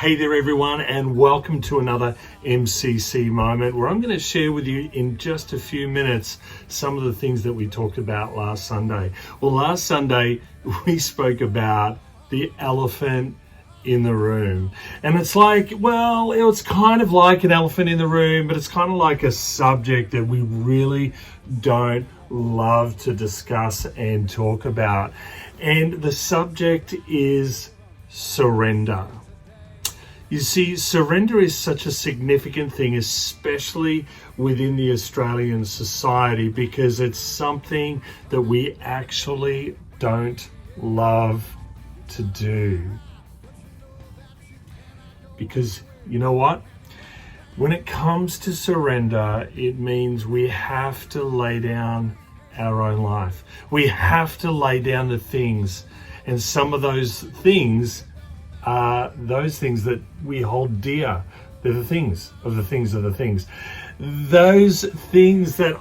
Hey there everyone, and welcome to another MCC moment where I'm going to share with you in just a few minutes some of the things that we talked about last Sunday. Well, last Sunday we spoke about the elephant in the room, and it's like, well, it's kind of like an elephant in the room, but it's kind of like a subject that we really don't love to discuss and talk about, and the subject is surrender. You see, surrender is such a significant thing, especially within the Australian society, because it's something that we actually don't love to do. Because you know what? When it comes to surrender, it means we have to lay down our own life. We have to lay down the things, and some of those things are those things that we hold dear. They're the things of the things of the things. Those things that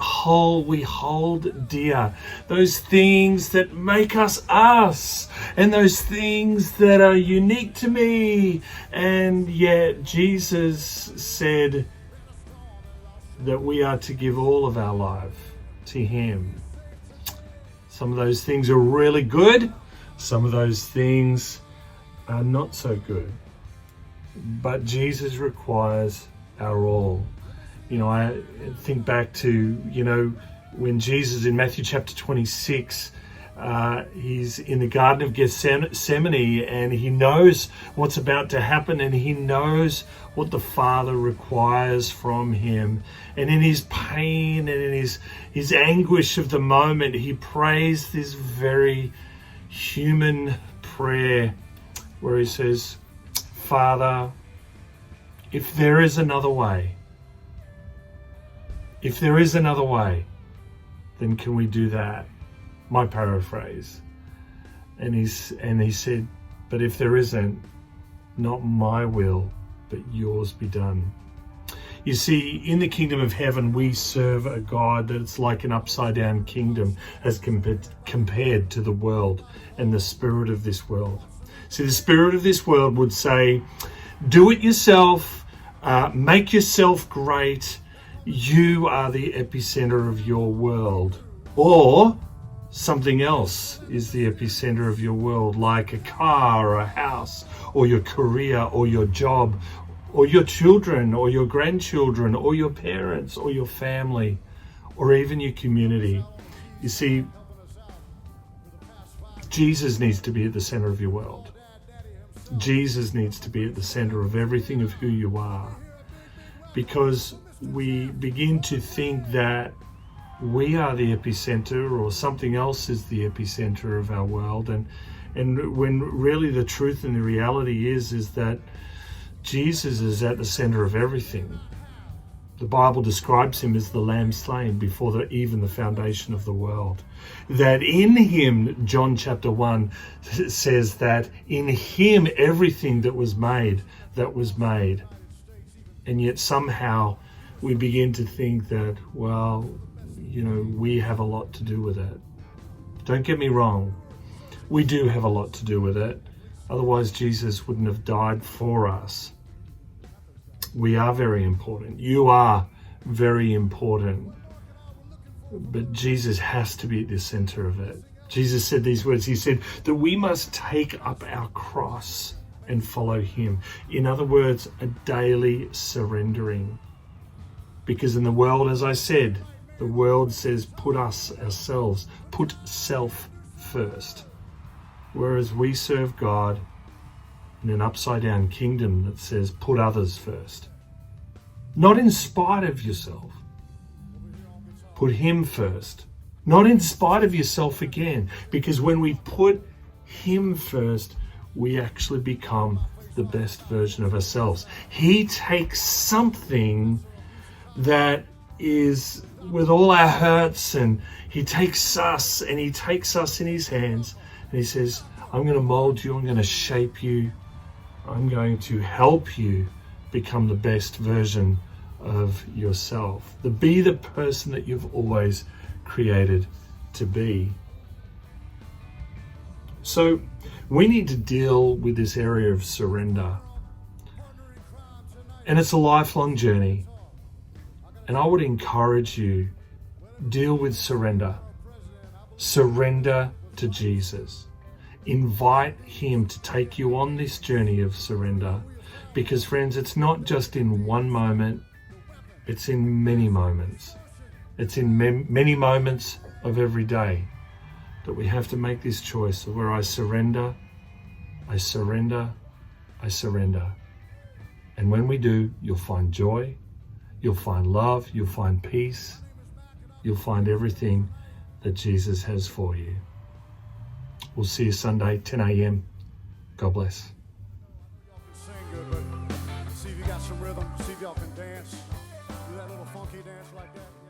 we hold dear. Those things that make us us. And those things that are unique to me. And yet Jesus said that we are to give all of our life to Him. Some of those things are really good. Some of those things are not so good, but Jesus requires our all. You know, I think back to, when Jesus in Matthew chapter 26, he's in the Garden of Gethsemane, and he knows what's about to happen, and he knows what the Father requires from him. And in his pain and in his anguish of the moment, he prays this very human prayer where he says, Father, if there is another way, then can we do that? My paraphrase. And he said, but if there isn't, not my will, but yours be done. You see, in the kingdom of heaven, we serve a God that's like an upside down kingdom as compared to the world and the spirit of this world. See, the spirit of this world would say, do it yourself, make yourself great, you are the epicenter of your world. Or something else is the epicenter of your world, like a car or a house or your career or your job or your children or your grandchildren or your parents or your family or even your community. You see, Jesus needs to be at the center of your world. Jesus needs to be at the center of everything of who you are, because we begin to think that we are the epicenter or something else is the epicenter of our world, and when really the truth and the reality is that Jesus is at the center of everything. The Bible describes him as the lamb slain before even the foundation of the world. That in him, John chapter 1 says that in him everything that was made. And yet somehow we begin to think that, well, we have a lot to do with it. Don't get me wrong. We do have a lot to do with it. Otherwise Jesus wouldn't have died for us. We are very important. You are very important. But Jesus has to be at the center of it. Jesus said these words. He said that we must take up our cross and follow him. In other words, a daily surrendering. Because in the world, as I said, the world says put self first. Whereas we serve God in an upside down kingdom that says put others first. Not in spite of yourself. Put him first. Not in spite of yourself again. Because when we put him first, we actually become the best version of ourselves. He takes something that is with all our hurts, and he takes us and he takes us in his hands, and he says, I'm going to mold you, I'm going to shape you, I'm going to help you become the best version of yourself. Be the person that you've always created to be. So we need to deal with this area of surrender. And it's a lifelong journey. And I would encourage you, deal with surrender. Surrender to Jesus. Invite him to take you on this journey of surrender. Because friends, it's not just in one moment, it's in many moments. It's in many moments of every day that we have to make this choice where I surrender, I surrender, I surrender. And when we do, you'll find joy, you'll find love, you'll find peace, you'll find everything that Jesus has for you. We'll see you Sunday, 10 a.m. God bless. Sing good, but see if you got some rhythm, see if y'all can dance. Do that little funky dance like that.